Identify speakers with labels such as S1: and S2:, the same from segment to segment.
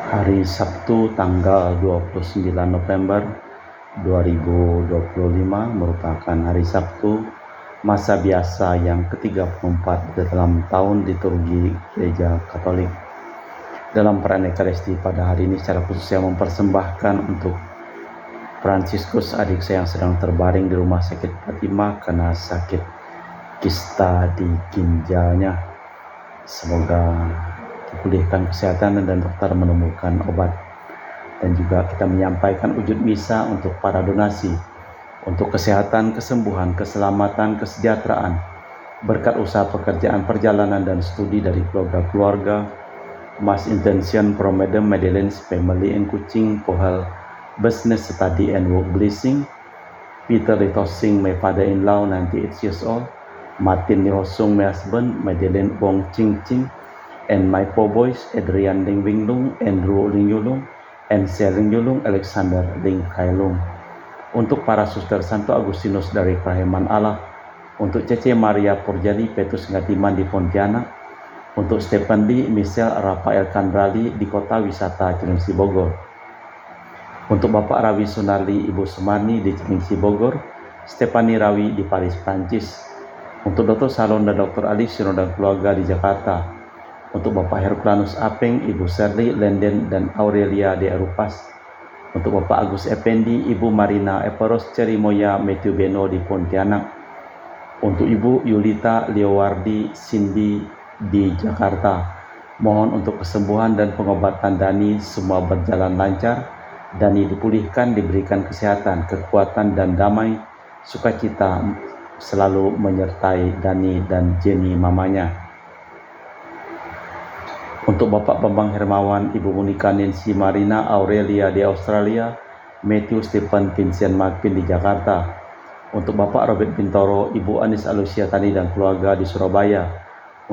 S1: Hari Sabtu tanggal 29 November 2025 merupakan hari Sabtu masa biasa yang ke-34 dalam tahun liturgi Gereja Katolik. Dalam perayaan Ekaristi pada hari ini secara khusus saya mempersembahkan untuk Fransiskus, adik saya yang sedang terbaring di rumah sakit Fatima karena sakit kista di ginjalnya. Semoga dipulihkan kesehatan dan dokter menemukan obat. Dan juga kita menyampaikan wujud misa untuk para donasi, untuk kesehatan, kesembuhan, keselamatan, kesejahteraan, berkat usaha pekerjaan, perjalanan, dan studi dari keluarga-keluarga, Mass Intention from Madam Madeleine's family in Kuching, Pohal, business study and work blessing, Peter Litosing, my father-in-law, 98 years old, Martin Nihosung, my husband, Madeleine Bong Ching Ching, and my four boys, Adrian Ling Winglung, Andrew Ling Yulung, and Sering Yulung, Alexander Ling Kailung. Untuk para suster Santo Agustinus dari Kerahiman Allah, untuk Cece Maria Purjani Petrus Ngatiman di Pontianak, untuk Stephen Lee, Michelle Rafael Kandrali di Kota Wisata Cilengsi Bogor, untuk Bapak Rawi Sunarli Ibu Sumarni di Cilengsi Bogor, Stefani Rawi di Paris, Prancis, untuk Dr. Salon dan Dr. Ali Sino dan keluarga di Jakarta, untuk Bapak Herculanus Apeng, Ibu Serli Lenden dan Aurelia di Arupas, untuk Bapak Agus Effendi, Ibu Marina Eperos Cerimoya Matthew Beno di Pontianak, untuk Ibu Yulita Leowardi Cindy di Jakarta. Mohon untuk kesembuhan dan pengobatan Dani semua berjalan lancar, Dani dipulihkan, diberikan kesehatan, kekuatan dan damai, sukacita selalu menyertai Dani dan Jenny mamanya. Untuk Bapak Bambang Hermawan, Ibu Monika Nancy Marina Aurelia di Australia, Matthew Stephen Vincent Marvin di Jakarta. Untuk Bapak Robert Bintoro, Ibu Anis Alusia Tani dan keluarga di Surabaya.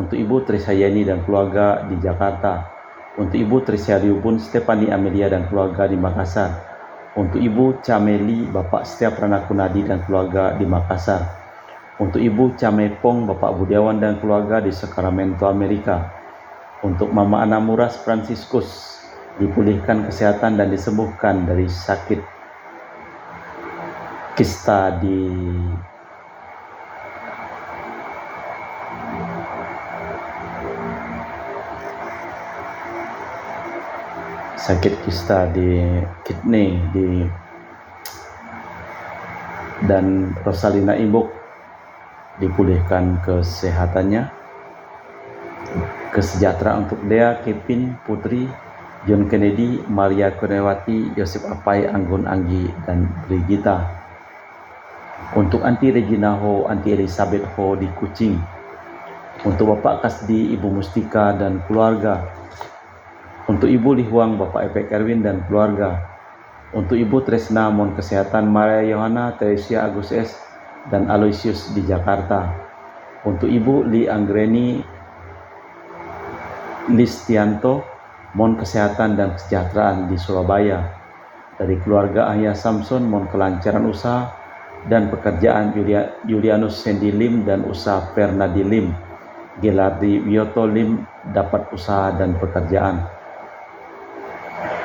S1: Untuk Ibu Trisayani dan keluarga di Jakarta. Untuk Ibu Trisya Riubun, Stefani Amelia dan keluarga di Makassar. Untuk Ibu Cameli, Bapak Setiap Ranakunadi dan keluarga di Makassar. Untuk Ibu Camepong, Bapak Budiawan dan keluarga di Sacramento, Amerika. Untuk Mama Ana Muras Fransiskus, dipulihkan kesehatan dan disembuhkan dari sakit kista di kidney dan Rosalina Imbuk dipulihkan kesehatannya. Kesejahteraan untuk Dea, Kevin, Putri, John Kennedy, Maria Kurniawati, Yosef Apai, Anggun Anggi, dan Brigita. Untuk Anti Regina Ho, Anti Elizabeth Ho di Kuching. Untuk Bapak Kasdi, Ibu Mustika dan keluarga. Untuk Ibu Lihuang, Bapak Epek Erwin dan keluarga. Untuk Ibu Tresna, mohon kesehatan Maria Yohana, Teresia Agus S, dan Aloysius di Jakarta. Untuk Ibu Li Anggreni Listianto, mohon kesehatan dan kesejahteraan di Surabaya. Dari keluarga Ahya Samson, mohon kelancaran usaha dan pekerjaan Julianus Sandy Lim dan usaha Fernadi Lim. Gelardi Wiyoto Lim dapat usaha dan pekerjaan.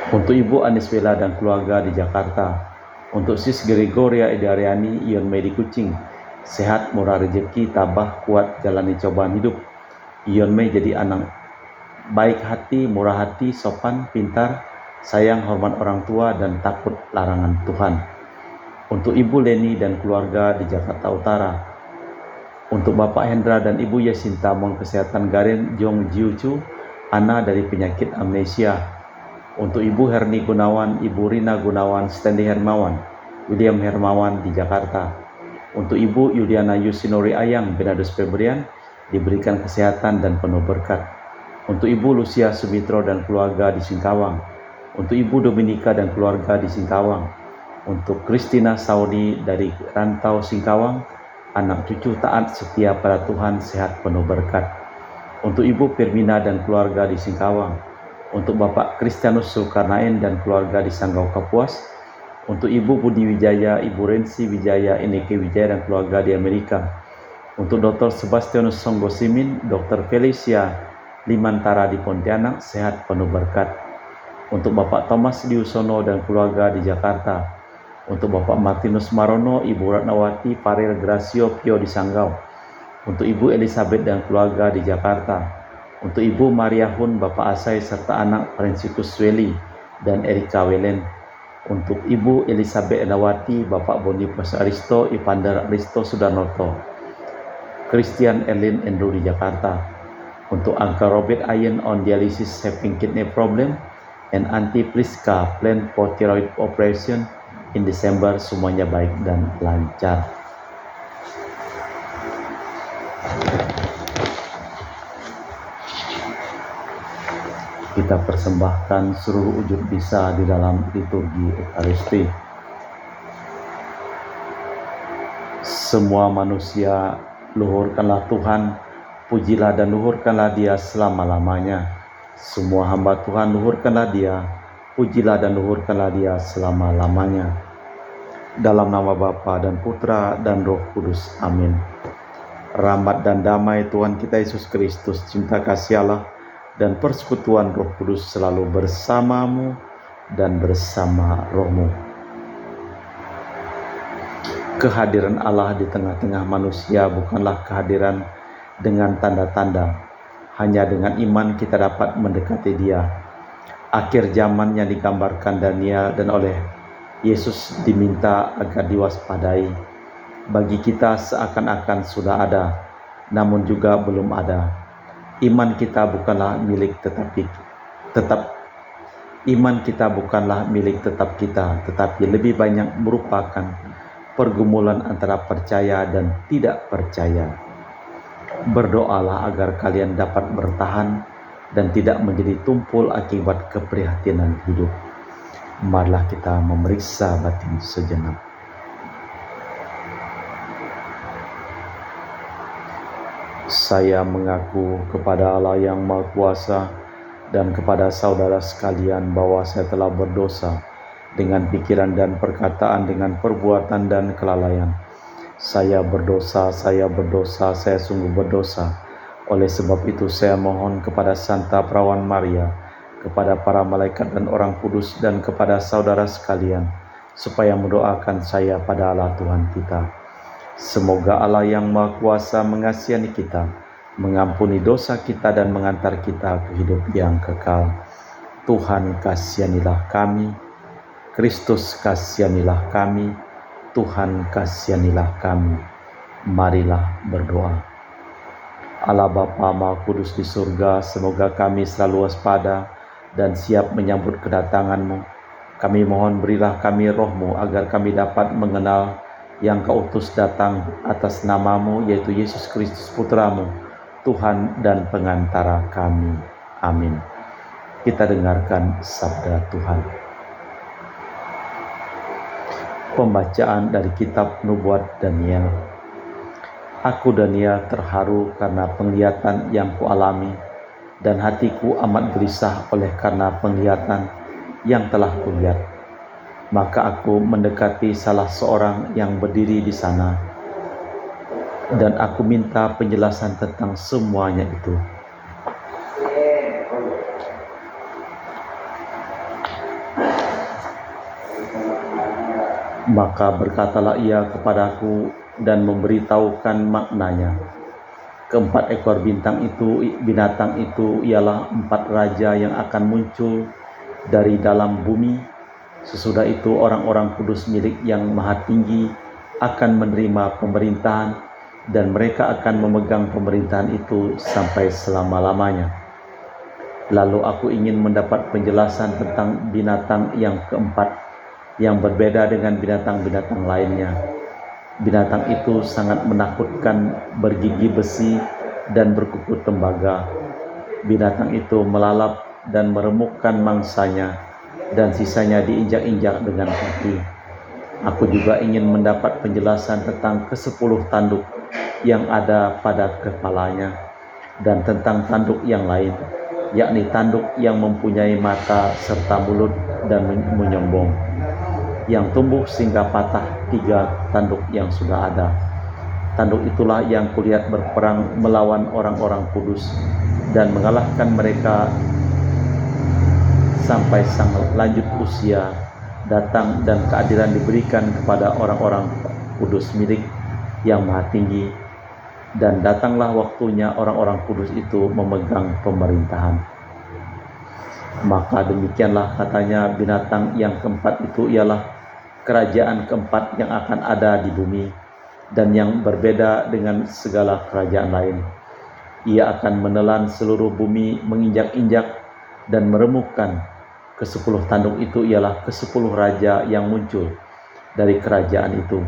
S1: Untuk Ibu Aniswela dan keluarga di Jakarta. Untuk Sis Gregoria Edariani, Ion Medi Kucing, sehat, murah rezeki, tabah, kuat, jalani cobaan hidup. Ion Mei jadi anak baik hati, murah hati, sopan, pintar, sayang, hormat orang tua, dan takut larangan Tuhan. Untuk Ibu Leni dan keluarga di Jakarta Utara. Untuk Bapak Hendra dan Ibu Yasinta, mohon kesehatan Garen Jong Jiucu, Ana dari penyakit amnesia. Untuk Ibu Herni Gunawan, Ibu Rina Gunawan, Stanley Hermawan, William Hermawan di Jakarta. Untuk Ibu Yuliana Yusinori Ayang, Benadus Febrian, diberikan kesehatan dan penuh berkat. Untuk Ibu Lucia Sumitro dan keluarga di Singkawang. Untuk Ibu Dominika dan keluarga di Singkawang. Untuk Christina Saudi dari rantau Singkawang, anak cucu taat setia pada Tuhan, sehat penuh berkat. Untuk Ibu Firmina dan keluarga di Singkawang. Untuk Bapak Kristianus Zulkarnain dan keluarga di Sanggau Kapuas. Untuk Ibu Budi Wijaya, Ibu Rensi Wijaya, Ineke Wijaya dan keluarga di Amerika. Untuk Dr. Sebastianus Songgo Simin, Dr. Felicia Limantara di Pontianak, sehat penuh berkat. untuk Bapak Thomas Diusono dan keluarga di Jakarta, untuk Bapak Martinus Marono, Ibu Ratnawati Farel Gracio Pio di Sanggau, untuk Ibu Elizabeth dan keluarga di Jakarta, untuk Ibu Maria Hun, Bapak Asai serta anak Franciscus Weli dan Erika Welen, untuk Ibu Elizabeth Elawati, Bapak Boniface Aristo, Ivander Aristo Sudarnoto, Christian Erlin Andrew di Jakarta, untuk Uncle Robert Ayen on dialysis having kidney problem, and Auntie Priska plan for thyroid operation in December, semuanya baik dan lancar. Kita persembahkan seluruh wujud bisa di dalam liturgi Ekaristi. Semua manusia, luhurkanlah Tuhan, pujilah dan luhurkanlah Dia selama-lamanya. Semua hamba Tuhan, luhurkanlah Dia, pujilah dan luhurkanlah Dia selama-lamanya. Dalam nama Bapa dan Putra dan Roh Kudus. Amin. Rahmat dan damai Tuhan kita Yesus Kristus, cinta kasih Allah, dan persekutuan Roh Kudus selalu bersamamu dan bersama rohmu. Kehadiran Allah di tengah-tengah manusia bukanlah kehadiran dengan tanda-tanda. Hanya dengan iman kita dapat mendekati Dia. Akhir zaman yang digambarkan Daniel dan oleh Yesus diminta agar diwaspadai. Bagi kita seakan-akan sudah ada, namun juga belum ada. Iman kita bukanlah milik tetap kita, tetapi lebih banyak merupakan pergumulan antara percaya dan tidak percaya. Berdoalah agar kalian dapat bertahan dan tidak menjadi tumpul akibat keprihatinan hidup. Marilah kita memeriksa batin sejenak. Saya mengaku kepada Allah yang Maha Kuasa dan kepada saudara sekalian bahwa saya telah berdosa dengan pikiran dan perkataan, dengan perbuatan dan kelalaian. Saya berdosa, saya sungguh berdosa. Oleh sebab itu saya mohon kepada Santa Perawan Maria, kepada para malaikat dan orang kudus, dan kepada saudara sekalian, supaya mendoakan saya pada Allah Tuhan kita. Semoga Allah yang Maha Kuasa mengasihani kita, mengampuni dosa kita, dan mengantar kita ke hidup yang kekal. Tuhan kasihanilah kami, Kristus kasihanilah kami, Tuhan kasihanilah kami. Marilah berdoa. Allah Bapa Maha Kudus di surga, semoga kami selalu waspada dan siap menyambut kedatangan-Mu. Kami mohon berilah kami roh-Mu agar kami dapat mengenal yang Kau utus datang atas nama-Mu, yaitu Yesus Kristus Putra-Mu, Tuhan dan pengantara kami. Amin. Kita dengarkan sabda Tuhan. Pembacaan dari kitab Nubuat Daniel. Aku Daniel terharu karena penglihatan yang kualami, dan hatiku amat gelisah oleh karena penglihatan yang telah kulihat. Maka aku mendekati salah seorang yang berdiri di sana, dan aku minta penjelasan tentang semuanya itu. Maka berkatalah ia kepadaku dan memberitahukan maknanya. Keempat ekor binatang itu ialah 4 raja yang akan muncul dari dalam bumi. Sesudah itu orang-orang kudus milik yang maha tinggi akan menerima pemerintahan, dan mereka akan memegang pemerintahan itu sampai selama-lamanya. Lalu aku ingin mendapat penjelasan tentang binatang yang keempat, yang berbeda dengan binatang-binatang lainnya. Binatang itu sangat menakutkan, bergigi besi dan berkuku tembaga. Binatang itu melalap dan meremukkan mangsanya, dan sisanya diinjak-injak dengan kaki. Aku juga ingin mendapat penjelasan tentang ke-10 tanduk yang ada pada kepalanya, dan tentang tanduk yang lain, yakni tanduk yang mempunyai mata serta mulut dan menyombong, yang tumbuh sehingga patah 3 tanduk yang sudah ada. Tanduk itulah yang kulihat berperang melawan orang-orang kudus dan mengalahkan mereka sampai sang lanjut usia datang dan keadilan diberikan kepada orang-orang kudus milik yang maha tinggi, dan datanglah waktunya orang-orang kudus itu memegang pemerintahan. Maka demikianlah katanya binatang yang keempat itu ialah kerajaan keempat yang akan ada di bumi, dan yang berbeda dengan segala kerajaan lain. Ia akan menelan seluruh bumi, menginjak-injak dan meremukkan. Ke-10 tanduk itu ialah ke-10 raja yang muncul dari kerajaan itu.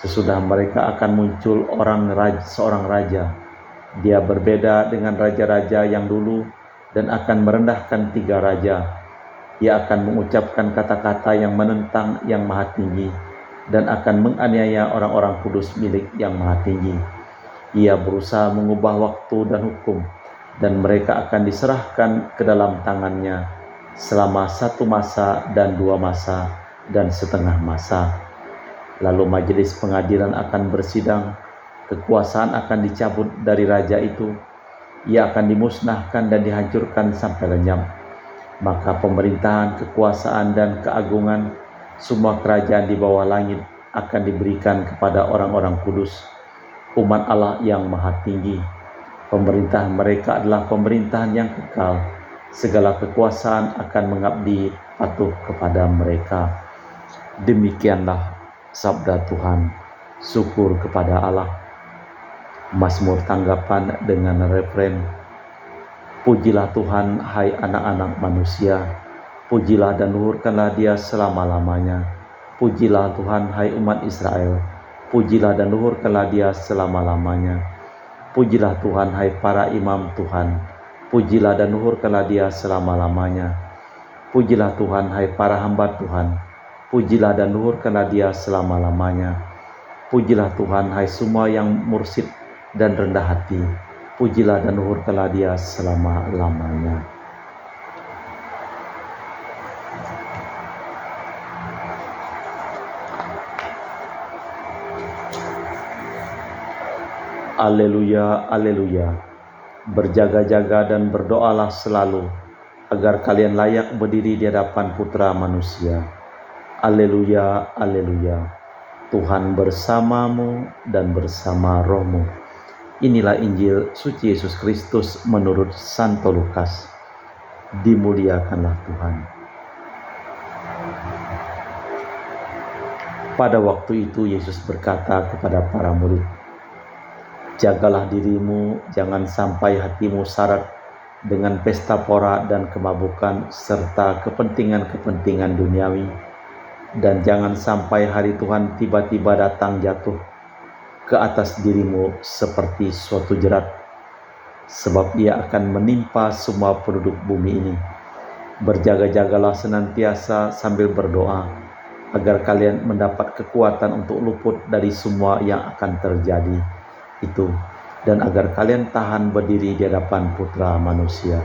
S1: Sesudah mereka akan muncul seorang raja. Dia berbeda dengan raja-raja yang dulu dan akan merendahkan 3 raja. Ia akan mengucapkan kata-kata yang menentang yang maha tinggi dan akan menganiaya orang-orang kudus milik yang maha tinggi. Ia berusaha mengubah waktu dan hukum, dan mereka akan diserahkan ke dalam tangannya selama 1 masa dan 2 masa dan setengah masa. Lalu majelis pengadilan akan bersidang, kekuasaan akan dicabut dari raja itu, ia akan dimusnahkan dan dihancurkan sampai lenyap. Maka pemerintahan, kekuasaan dan keagungan semua kerajaan di bawah langit akan diberikan kepada orang-orang kudus, umat Allah yang maha tinggi. Pemerintahan mereka adalah pemerintahan yang kekal. Segala kekuasaan akan mengabdi patuh kepada mereka. Demikianlah sabda Tuhan. Syukur kepada Allah. Mazmur tanggapan dengan refren: Pujilah Tuhan, hai anak-anak manusia. Pujilah dan luhurkanlah Dia selama-lamanya. Pujilah Tuhan, hai umat Israel. Pujilah dan luhurkanlah Dia selama-lamanya. Pujilah Tuhan, hai para imam Tuhan. Pujilah dan luhurkanlah Dia selama-lamanya. Pujilah Tuhan, hai para hamba Tuhan. Pujilah dan luhurkanlah Dia selama-lamanya. Pujilah Tuhan, hai semua yang mursyid dan rendah hati. Pujilah dan luhurkanlah Dia selama-lamanya. Aleluya, aleluya. Berjaga-jaga dan berdoalah selalu, agar kalian layak berdiri di hadapan Putra Manusia. Aleluya, aleluya. Tuhan bersamamu dan bersama rohmu. Inilah Injil suci Yesus Kristus menurut Santo Lukas. Dimuliakanlah Tuhan. Pada waktu itu Yesus berkata kepada para murid, "Jagalah dirimu, jangan sampai hatimu syarat dengan pesta pora dan kemabukan serta kepentingan-kepentingan duniawi, dan jangan sampai hari Tuhan tiba-tiba datang jatuh ke atas dirimu seperti suatu jerat, sebab ia akan menimpa semua penduduk bumi ini. Berjaga-jagalah senantiasa sambil berdoa, agar kalian mendapat kekuatan untuk luput dari semua yang akan terjadi itu, dan agar kalian tahan berdiri di hadapan Putra Manusia."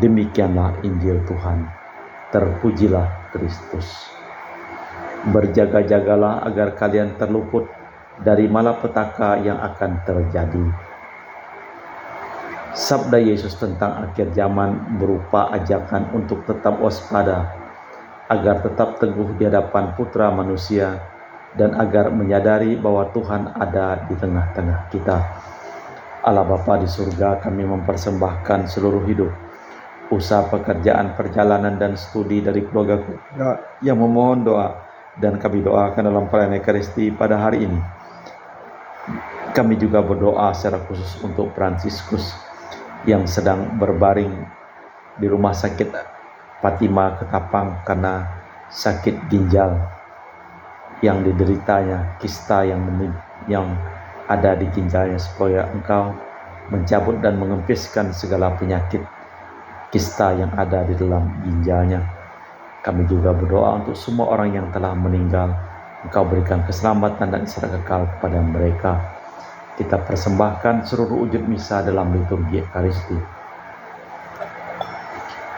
S1: Demikianlah Injil Tuhan. Terpujilah Kristus. Berjaga-jagalah agar kalian terluput dari malapetaka yang akan terjadi. Sabda Yesus tentang akhir zaman berupa ajakan untuk tetap waspada, agar tetap teguh di hadapan Putra Manusia, dan agar menyadari bahwa Tuhan ada di tengah-tengah kita. Allah Bapa di surga, kami mempersembahkan seluruh hidup, usaha, pekerjaan, perjalanan, dan studi dari keluarga yang memohon doa, dan kami doakan dalam perayaan Ekaristi pada hari ini. Kami juga berdoa secara khusus untuk Fransiskus yang sedang berbaring di rumah sakit Fatima Ketapang karena sakit ginjal yang dideritanya, kista yang ada di ginjalnya, supaya Engkau mencabut dan mengempiskan segala penyakit kista yang ada di dalam ginjalnya. Kami juga berdoa untuk semua orang yang telah meninggal. Engkau berikan keselamatan dan istirahat kekal kepada mereka. Kita persembahkan seluruh wujud misa dalam liturgi Ekaristi.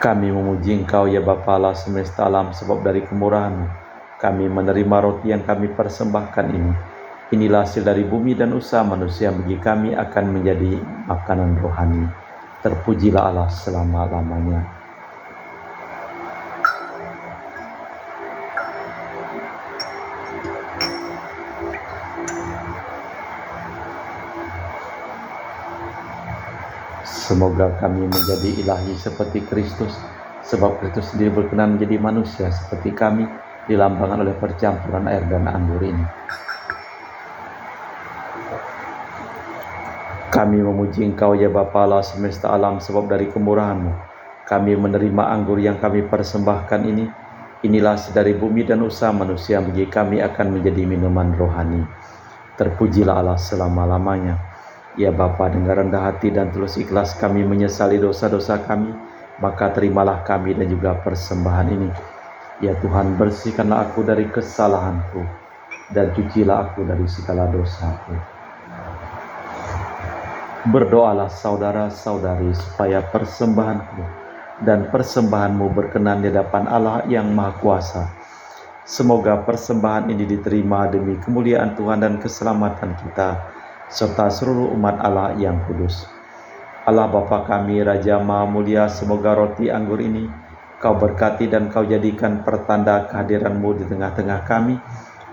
S1: Kami memuji Engkau ya Bapa Allah semesta alam, sebab dari kemurahan-Mu kami menerima roti yang kami persembahkan ini. Inilah hasil dari bumi dan usaha manusia, bagi kami akan menjadi makanan rohani. Terpujilah Allah selama-lamanya. Semoga kami menjadi ilahi seperti Kristus, sebab Kristus sendiri berkenan menjadi manusia seperti kami, dilambangkan oleh percampuran air dan anggur ini. Kami memuji Engkau ya Bapa Allah semesta alam, sebab dari kemurahan-Mu kami menerima anggur yang kami persembahkan ini. Inilah dari bumi dan usaha manusia, bagi kami akan menjadi minuman rohani. Terpujilah Allah selama-lamanya. Ya Bapa, dengan rendah hati dan tulus ikhlas kami menyesali dosa-dosa kami, maka terimalah kami dan juga persembahan ini. Ya Tuhan, bersihkanlah aku dari kesalahanku, dan cucilah aku dari segala dosaku. Berdoalah saudara-saudari, supaya persembahanku dan persembahanmu berkenan di hadapan Allah yang Maha Kuasa. Semoga persembahan ini diterima demi kemuliaan Tuhan dan keselamatan kita, serta seluruh umat Allah yang kudus. Allah Bapa kami, Raja Maha Mulia, semoga roti anggur ini Kau berkati dan Kau jadikan pertanda kehadiran-Mu di tengah-tengah kami,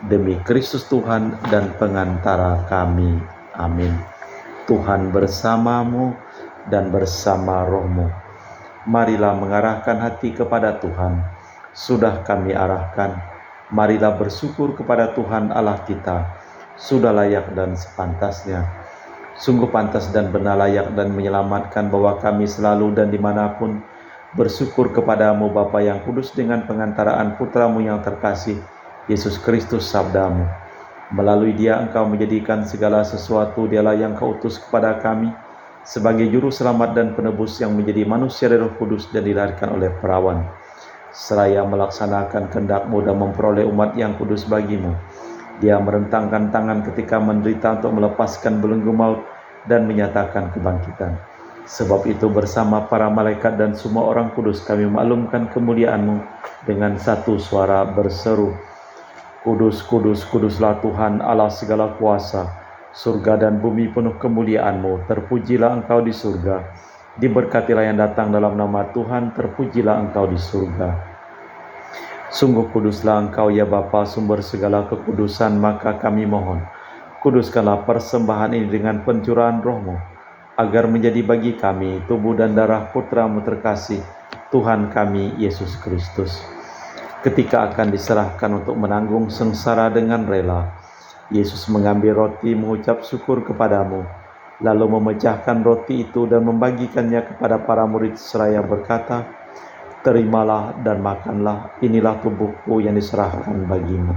S1: demi Kristus Tuhan dan pengantara kami. Amin. Tuhan bersamamu dan bersama rohmu. Marilah mengarahkan hati kepada Tuhan. Sudah kami arahkan, marilah bersyukur kepada Tuhan Allah kita. Sudah layak dan sepantasnya. Sungguh pantas dan benar, layak dan menyelamatkan bahwa kami selalu dan dimanapun bersyukur kepadamu Bapa yang kudus, dengan pengantaraan Putramu yang terkasih, Yesus Kristus Sabdamu. Melalui Dia Engkau menjadikan segala sesuatu. Dialah yang Kau utus kepada kami sebagai juru selamat dan penebus, yang menjadi manusia dari Roh Kudus dan dilahirkan oleh perawan, seraya melaksanakan kehendak-Mu dan memperoleh umat yang kudus bagimu. Dia merentangkan tangan ketika menderita untuk melepaskan belenggu maut dan menyatakan kebangkitan. Sebab itu bersama para malaikat dan semua orang kudus kami maklumkan kemuliaan-Mu dengan satu suara berseru, Kudus, kudus, kuduslah Tuhan Allah segala kuasa. Surga dan bumi penuh kemuliaan-Mu. Terpujilah Engkau di surga. Diberkatilah yang datang dalam nama Tuhan. Terpujilah Engkau di surga. Sungguh kuduslah Engkau ya Bapa, sumber segala kekudusan, maka kami mohon, kuduskanlah persembahan ini dengan pencurahan Roh-Mu, agar menjadi bagi kami tubuh dan darah Putra-Mu terkasih, Tuhan kami Yesus Kristus. Ketika akan diserahkan untuk menanggung sengsara dengan rela, Yesus mengambil roti, mengucap syukur kepadamu, lalu memecahkan roti itu dan membagikannya kepada para murid seraya berkata, Terimalah dan makanlah, inilah tubuhku yang diserahkan bagimu.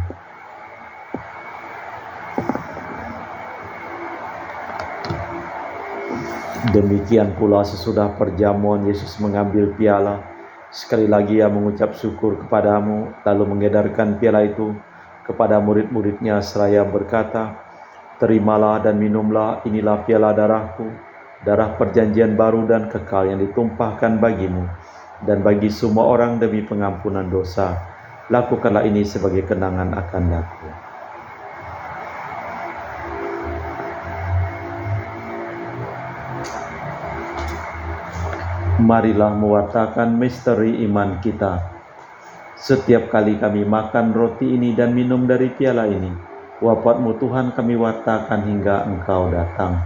S1: Demikian pula sesudah perjamuan Yesus mengambil piala. Sekali lagi Ia mengucap syukur kepadamu, lalu mengedarkan piala itu kepada murid-muridnya seraya berkata, Terimalah dan minumlah, inilah piala darahku, darah perjanjian baru dan kekal yang ditumpahkan bagimu dan bagi semua orang demi pengampunan dosa. Lakukanlah ini sebagai kenangan akan aku. Marilah mewartakan misteri iman kita. Setiap kali kami makan roti ini dan minum dari piala ini, wafat-Mu Tuhan kami wartakan hingga Engkau datang.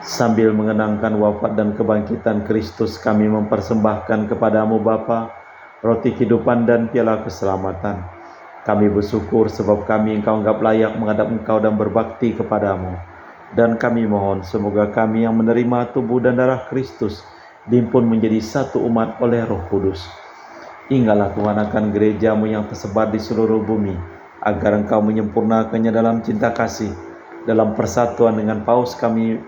S1: Sambil mengenangkan wafat dan kebangkitan Kristus, kami mempersembahkan kepadamu Bapa, roti kehidupan dan piala keselamatan. Kami bersyukur sebab kami Engkau anggap layak menghadap Engkau dan berbakti kepadamu. Dan kami mohon semoga kami yang menerima tubuh dan darah Kristus dihimpun menjadi satu umat oleh Roh Kudus. Ingatlah Tuhan akan gereja-Mu yang tersebar di seluruh bumi, agar Engkau menyempurnakannya dalam cinta kasih, dalam persatuan dengan Paus kami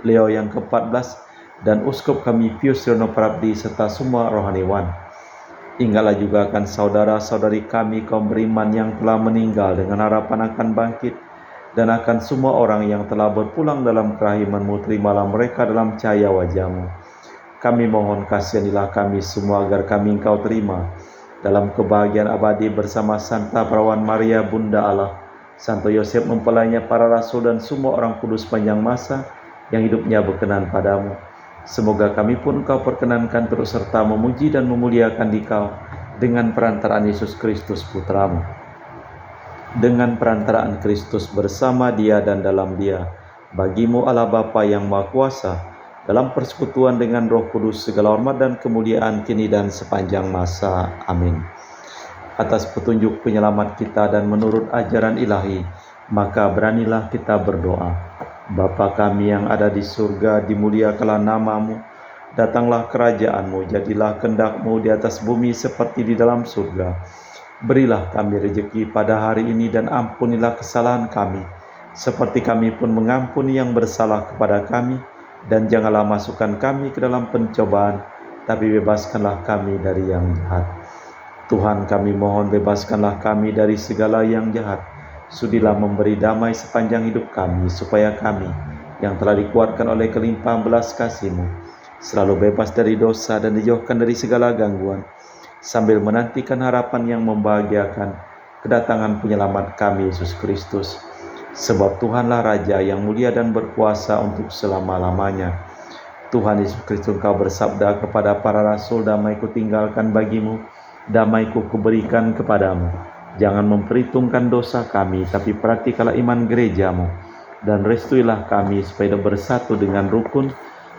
S1: Leo yang ke-14 dan Uskup kami Pius Reno Prabdi serta semua rohaniwan. Ingatlah juga akan saudara-saudari kami kaum beriman yang telah meninggal dengan harapan akan bangkit, dan akan semua orang yang telah berpulang dalam kerahiman-Mu. Terimalah mereka dalam cahaya wajah-Mu. Kami mohon kasihanilah kami semua agar kami Engkau terima dalam kebahagiaan abadi bersama Santa Perawan Maria Bunda Allah, Santo Yosef mempelainya, para rasul dan semua orang kudus panjang masa yang hidupnya berkenan padamu. Semoga kami pun Engkau perkenankan terus serta memuji dan memuliakan Dikau dengan perantaraan Yesus Kristus Putra-Mu. Dengan perantaraan Kristus bersama Dia dan dalam Dia, bagi-Mu Allah Bapa yang Maha Kuasa, dalam persekutuan dengan Roh Kudus, segala hormat dan kemuliaan kini dan sepanjang masa. Amin. Atas petunjuk penyelamat kita dan menurut ajaran ilahi, maka beranilah kita berdoa. Bapa kami yang ada di surga, dimuliakanlah namamu, datanglah kerajaanmu, jadilah kehendak-mu di atas bumi seperti di dalam surga. Berilah kami rejeki pada hari ini dan ampunilah kesalahan kami, seperti kami pun mengampuni yang bersalah kepada kami. Dan janganlah masukkan kami ke dalam pencobaan, tapi bebaskanlah kami dari yang jahat. Tuhan, kami mohon bebaskanlah kami dari segala yang jahat. Sudilah memberi damai sepanjang hidup kami, supaya kami yang telah dikuatkan oleh kelimpahan belas kasih-Mu selalu bebas dari dosa dan dijauhkan dari segala gangguan, sambil menantikan harapan yang membahagiakan kedatangan penyelamat kami, Yesus Kristus. Sebab Tuhanlah Raja yang mulia dan berkuasa untuk selama-lamanya. Tuhan Yesus Kristus, Engkau bersabda kepada para rasul, damai-Ku tinggalkan bagimu, damai-Ku kuberikan kepadamu. Jangan memperhitungkan dosa kami, tapi praktiklah iman gereja-Mu, dan restuilah kami supaya bersatu dengan rukun,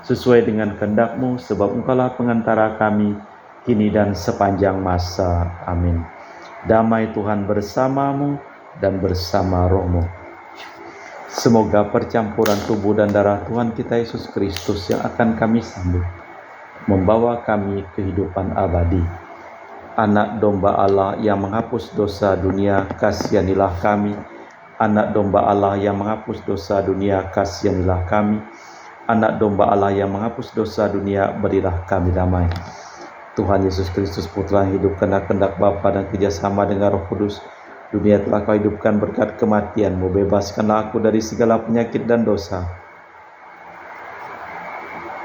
S1: sesuai dengan kehendak-Mu, sebab Engkaulah pengantara kami, kini dan sepanjang masa. Amin. Damai Tuhan bersamamu dan bersama rohmu. Semoga percampuran tubuh dan darah Tuhan kita Yesus Kristus yang akan kami sambut membawa kami kehidupan abadi. Anak domba Allah yang menghapus dosa dunia, kasihanilah kami. Anak domba Allah yang menghapus dosa dunia, kasihanilah kami. Anak domba Allah yang menghapus dosa dunia, berilah kami damai. Tuhan Yesus Kristus, Putra yang hidup karena kehendak Bapa dan kerjasama dengan Roh Kudus, dunia telah Kau hidupkan berkat kematian-Mu. Bebaskanlah aku dari segala penyakit dan dosa.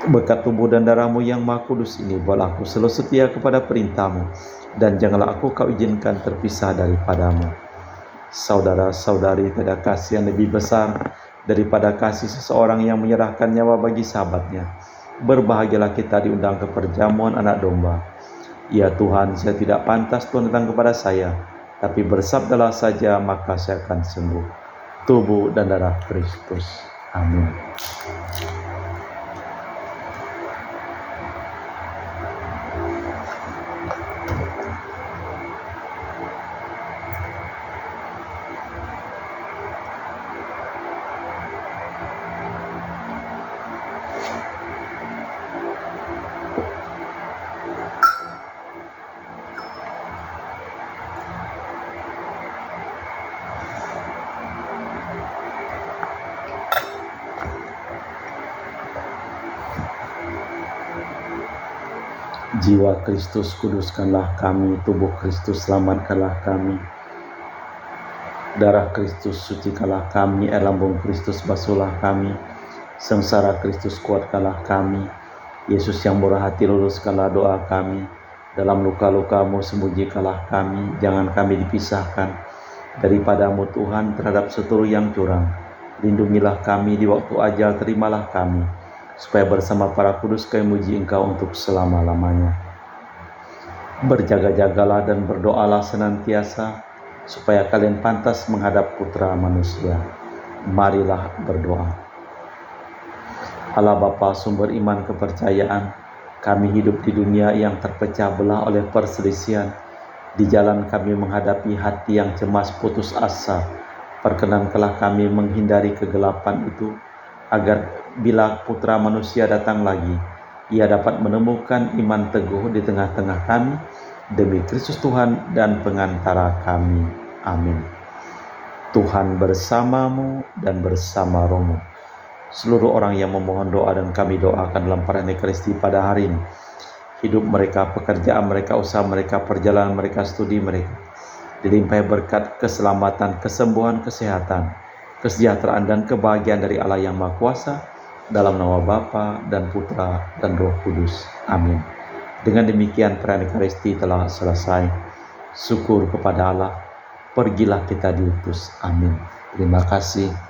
S1: Berkat tubuh dan darah-Mu yang Maha Kudus ini, buatlah aku selalu setia kepada perintah-Mu, dan janganlah aku Kau izinkan terpisah daripada-Mu. Saudara-saudari, tiada kasih yang lebih besar daripada kasih seseorang yang menyerahkan nyawa bagi sahabatnya. Berbahagialah kita diundang ke perjamuan anak domba. Ya Tuhan, saya tidak pantas Tuhan datang kepada saya, tapi bersabdalah saja, maka saya akan sembuh. Tubuh dan darah Kristus. Amin. Jiwa Kristus, kuduskanlah kami. Tubuh Kristus, selamatkanlah kami. Darah Kristus, sucikanlah kami. Air lambung Kristus, basuhlah kami. Sengsara Kristus, kuatkanlah kami. Yesus yang murah hati, luluskanlah doa kami. Dalam luka-luka-Mu, sembunyikanlah kami. Jangan kami dipisahkan daripada-Mu Tuhan terhadap seteru yang curang. Lindungilah kami di waktu ajal, terimalah kami, supaya bersama para kudus kami muji Engkau untuk selama-lamanya. Berjaga-jagalah dan berdoalah senantiasa, supaya kalian pantas menghadap Putra Manusia. Marilah berdoa. Allah Bapa, sumber iman kepercayaan, kami hidup di dunia yang terpecah belah oleh perselisihan. Di jalan kami menghadapi hati yang cemas putus asa, perkenankanlah kami menghindari kegelapan itu, agar bila Putra Manusia datang lagi, Ia dapat menemukan iman teguh di tengah-tengah kami, demi Kristus Tuhan dan pengantara kami. Amin. Tuhan bersamamu dan bersama rohmu. Seluruh orang yang memohon doa dan kami doakan dalam perayaan Ekaristi pada hari ini, hidup mereka, pekerjaan mereka, usaha mereka, perjalanan mereka, studi mereka, dilimpahi berkat keselamatan, kesembuhan, kesehatan, kesejahteraan dan kebahagiaan dari Allah yang Maha Kuasa, dalam nama Bapa dan Putra dan Roh Kudus. Amin. Dengan demikian perayaan Ekaristi telah selesai. Syukur kepada Allah. Pergilah kita diutus. Amin. Terima kasih.